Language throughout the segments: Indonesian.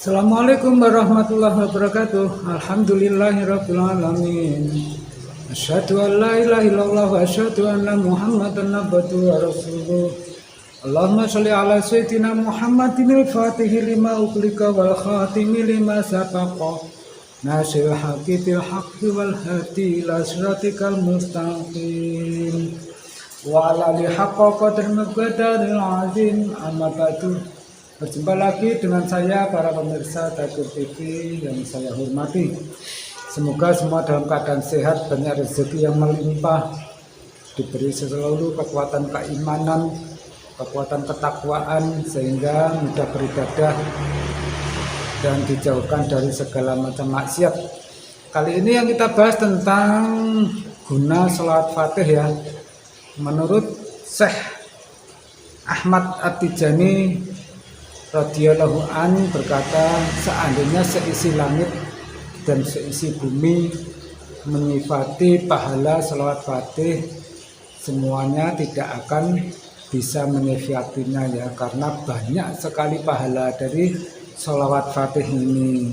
Assalamualaikum warahmatullahi wabarakatuh. Alhamdulillahirabbil alamin. Asyhadu an la ilaha illallah wa asyhadu anna Muhammadan abduhu wa rasuluh. Allahumma shalli ala sayyidina Muhammadinil fatihi lima ughliqa wal khatimi lima sabaqa. Nasil haqqi bil haqqi wal hadi ila siratikal mustaqim. Wa ala li haqqa qadri miqdaril azim. Amma ba'du. Berjumpa lagi dengan saya para pemirsa Takur TV yang saya hormati. Semoga semua dalam keadaan sehat, banyak rezeki yang melimpah, diberi selalu kekuatan keimanan, kekuatan ketakwaan sehingga mudah beribadah dan dijauhkan dari segala macam maksiat. Kali ini yang kita bahas tentang guna sholawat Fatih ya. Menurut Syekh Ahmad At-Tijani radhiyallahu an berkata, seandainya seisi langit dan seisi bumi menyifati pahala sholawat Fatih, semuanya tidak akan bisa menyifatinya ya, karena banyak sekali pahala dari sholawat Fatih ini.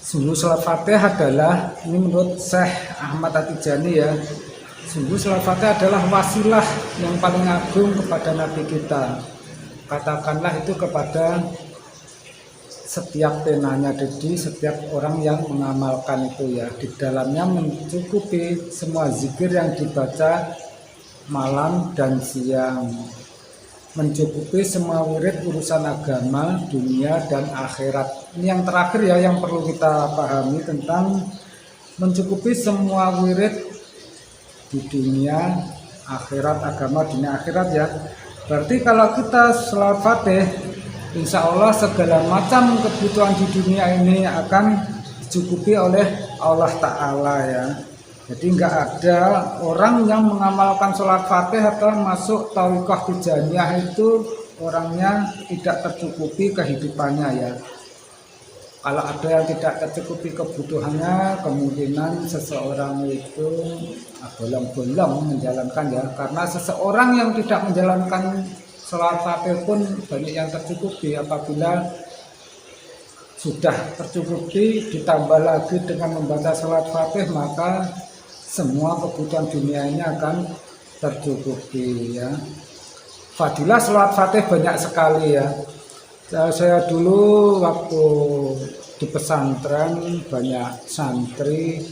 Sungguh sholawat Fatih adalah, ini menurut Syekh Ahmad At-Tijani ya, sungguh sholawat Fatih adalah wasilah yang paling agung kepada Nabi kita. Katakanlah itu kepada setiap penanya, jadi setiap orang yang mengamalkan itu ya. Di dalamnya mencukupi semua zikir yang dibaca malam dan siang, mencukupi semua wirid urusan agama, dunia dan akhirat. Ini yang terakhir ya, yang perlu kita pahami tentang mencukupi semua wirid di dunia akhirat, agama dunia akhirat ya. Berarti kalau kita sholawat Fatih, insya Allah segala macam kebutuhan di dunia ini akan dicukupi oleh Allah Ta'ala ya. Jadi nggak ada orang yang mengamalkan sholawat Fatih atau masuk thariqah tijaniyah itu orangnya tidak tercukupi kehidupannya ya. Kalau ada yang tidak tercukupi kebutuhannya, kemungkinan seseorang itu bolong-bolong menjalankan ya. Karena seseorang yang tidak menjalankan sholawat Fatih pun banyak yang tercukupi. Apabila sudah tercukupi ditambah lagi dengan membaca sholawat Fatih, maka semua kebutuhan dunianya akan tercukupi ya. Fadilah sholawat Fatih banyak sekali ya. Saya dulu waktu di pesantren banyak santri,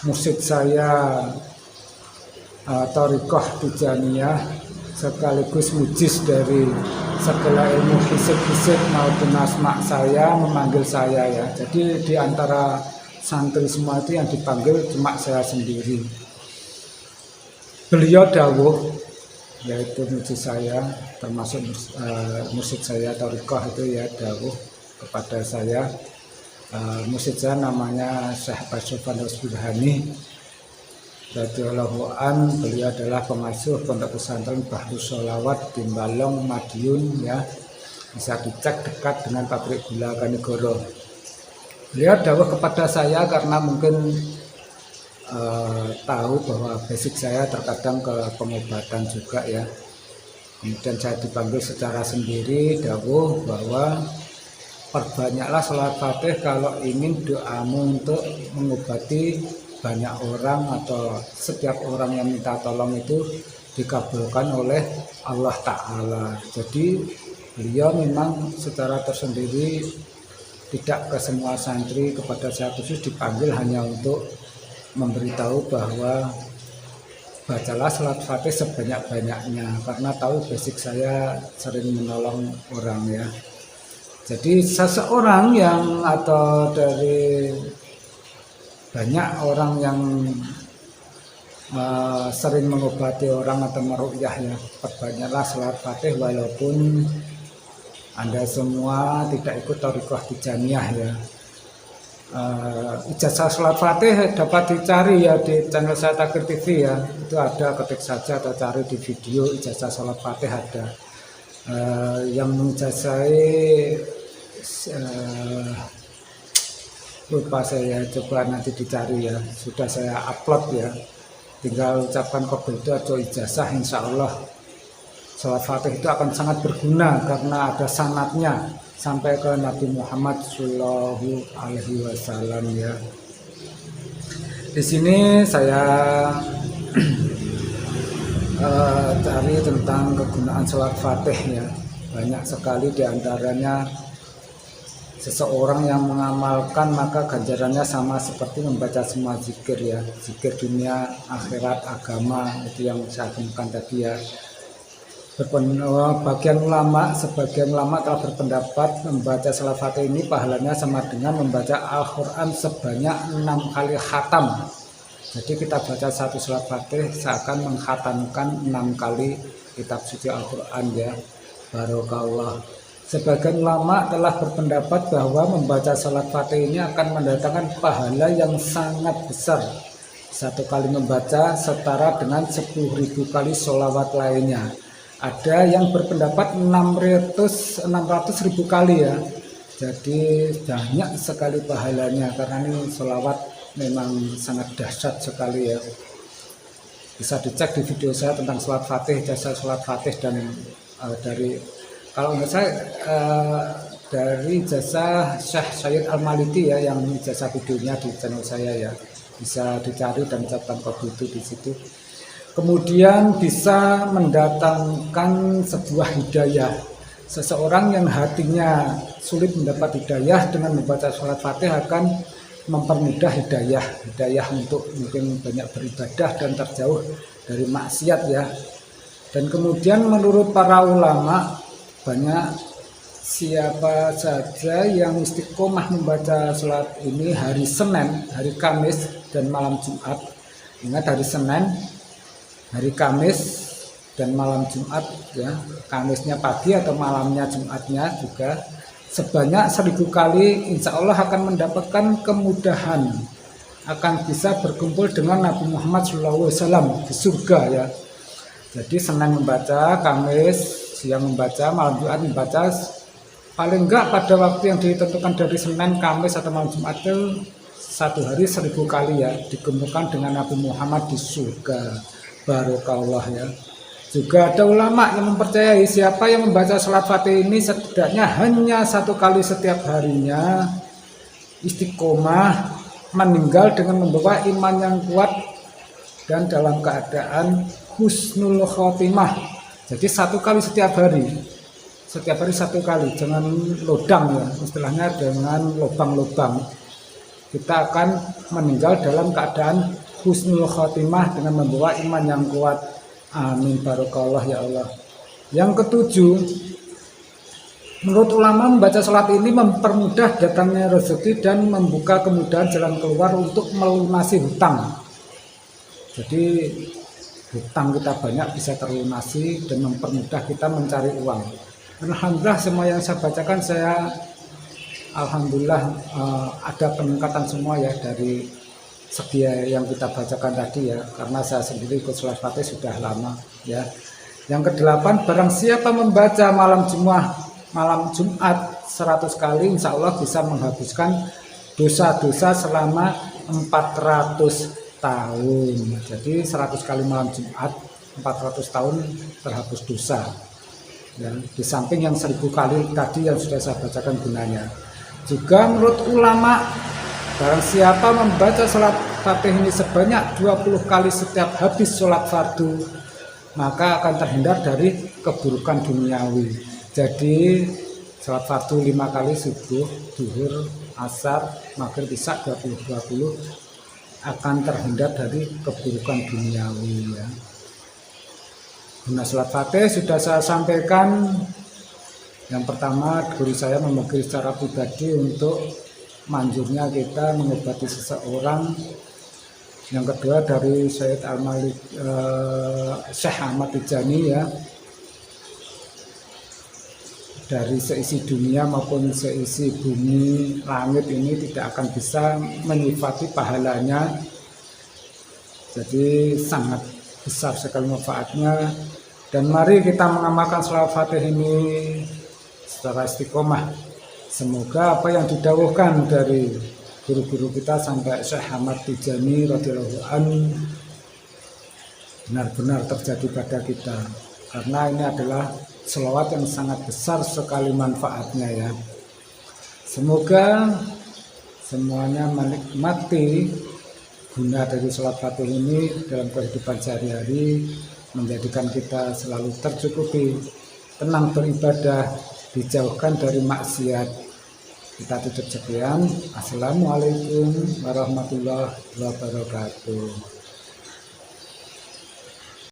murid saya thariqah tijaniyah sekaligus mujiz dari segala ilmu fisik maupun asma saya memanggil saya ya. Jadi di antara santri semua itu yang dipanggil cuma saya sendiri. Beliau dawuh, yaitu mujiz saya, termasuk mursyid saya thariqah itu ya, dawuh kepada saya. Mursyid saya namanya Syekh Basyofan Rusbirhani radhiyallahu an. Beliau adalah pengasuh pondok pesantren Bahrus Sholawat di Balong, Madiun ya, bisa dicek dekat dengan pabrik gula Kanigoro. Beliau dawuh kepada saya karena mungkin tahu bahwa basic saya terkadang ke pengobatan juga ya. Kemudian saya dipanggil secara sendiri, dawuh bahwa perbanyaklah sholawat Fatih kalau ingin doamu untuk mengobati banyak orang atau setiap orang yang minta tolong itu dikabulkan oleh Allah Ta'ala. Jadi beliau memang secara tersendiri, tidak ke semua santri, kepada saya khusus dipanggil hanya untuk memberitahu bahwa bacalah sholawat Fatih sebanyak-banyaknya, karena tahu basic saya sering menolong orang ya. Jadi seseorang yang atau dari banyak orang yang sering mengobati orang atau meruqyah ya, perbanyaklah sholawat Fatih walaupun Anda semua tidak ikut thariqah tijaniyah ya. Ijazah sholawat Fatih dapat dicari ya di channel saya Takur TV ya, itu ada, ketik saja atau cari di video ijazah sholawat Fatih ada. Yang mengijazahi lupa saya, coba nanti dicari ya, sudah saya upload ya, tinggal ucapkan qabul itu atau ijazah, insya Allah Salat Fatih itu akan sangat berguna karena ada sanadnya sampai ke Nabi Muhammad Shallallahu Alaihi Wasallam ya. Di sini saya cari tentang kegunaan salat Fatih ya. Banyak sekali diantaranya seseorang yang mengamalkan maka ganjarannya sama seperti membaca semua zikir ya. Zikir dunia, akhirat, agama, itu yang saya temukan tadi ya. Sebagian ulama telah berpendapat membaca salat Fatih ini pahalanya sama dengan membaca Al-Quran sebanyak 6 kali khatam. Jadi kita baca satu salat Fatih seakan menghatamkan 6 kali kitab suci Al-Quran ya. Barokallah. Sebagian ulama telah berpendapat bahwa membaca salat Fatih ini akan mendatangkan pahala yang sangat besar. Satu kali membaca setara dengan 10.000 kali sholawat lainnya. Ada yang berpendapat 600.000 kali ya. Jadi banyak sekali pahalanya karena ini sholawat memang sangat dahsyat sekali ya. Bisa dicek di video saya tentang salat Fatih, jasa salat Fatih, dan dari kalau nggak saya dari jasa Syekh Sayyid Al-Maliki ya, yang jasa videonya di channel saya ya. Bisa dicari dan catatan kode itu di situ. Kemudian bisa mendatangkan sebuah hidayah. Seseorang yang hatinya sulit mendapat hidayah dengan membaca salat Fatih akan mempermudah hidayah untuk mungkin banyak beribadah dan terjauh dari maksiat ya. Dan kemudian menurut para ulama, banyak siapa saja yang istiqomah membaca salat ini hari Senin, hari Kamis, dan malam Jumat. Ingat, hari Senin, hari Kamis, dan malam Jumat ya. Kamisnya pagi atau malamnya Jumatnya juga sebanyak 1000 kali, insya Allah akan mendapatkan kemudahan, akan bisa berkumpul dengan Nabi Muhammad SAW di surga ya. Jadi Senin membaca, Kamis siang membaca, malam Jumat membaca, paling enggak pada waktu yang ditentukan dari Senin, Kamis, atau malam Jumat itu satu hari 1000 kali ya, dikumpulkan dengan Nabi Muhammad di surga. Barokallah ya. Juga ada ulama yang mempercayai siapa yang membaca salat Fatih ini setidaknya hanya 1 kali setiap harinya, istiqomah, meninggal dengan membawa iman yang kuat dan dalam keadaan husnul khotimah. Jadi 1 kali setiap hari 1 kali, jangan lodang ya, istilahnya dengan lubang-lubang. Kita akan meninggal dalam keadaan husnul khotimah dengan membawa iman yang kuat. Amin barokallah ya Allah. Yang ketujuh, menurut ulama membaca salat ini mempermudah datangnya rezeki dan membuka kemudahan jalan keluar untuk melunasi hutang. Jadi hutang kita banyak bisa terlunasi dan mempermudah kita mencari uang. Alhamdulillah semua yang saya bacakan alhamdulillah ada peningkatan semua ya dari segi yang kita bacakan tadi ya, karena saya sendiri ikut salat Fatih sudah lama ya. Yang ke-8, barang siapa membaca malam Jumat 100 kali, insya Allah bisa menghapuskan dosa-dosa selama 400 tahun. Jadi 100 kali malam Jumat 400 tahun terhapus dosa ya. Di samping yang 1000 kali tadi yang sudah saya bacakan gunanya. Juga menurut ulama, barang siapa membaca salat Fatih ini sebanyak 20 kali setiap habis sholat fardu, maka akan terhindar dari keburukan duniawi. Jadi salat fardu 5 kali subuh, zuhur, asar, maghrib, isya 20 akan terhindar dari keburukan duniawi ya. Guna salat Fatih sudah saya sampaikan. Yang pertama, guru saya membagi secara pribadi untuk manjurnya kita mengobati seseorang. Yang kedua dari Syekh Al-Malik, Syekh Ahmad Tijani ya, dari seisi dunia maupun seisi bumi langit ini tidak akan bisa menyifati pahalanya. Jadi sangat besar sekali manfaatnya. Dan mari kita mengamalkan salat Fatih ini secara istiqomah. Semoga apa yang didawuhkan dari guru-guru kita sampai Syekh Ahmad Tijani radhiyallahu anhu benar-benar terjadi pada kita. karena ini adalah sholawat yang sangat besar sekali manfaatnya ya. Semoga semuanya menikmati guna dari sholat Fatih ini dalam kehidupan sehari-hari, menjadikan kita selalu tercukupi, tenang beribadah, dijauhkan dari maksiat. Kita tutup sekian. Assalamualaikum warahmatullahi wabarakatuh.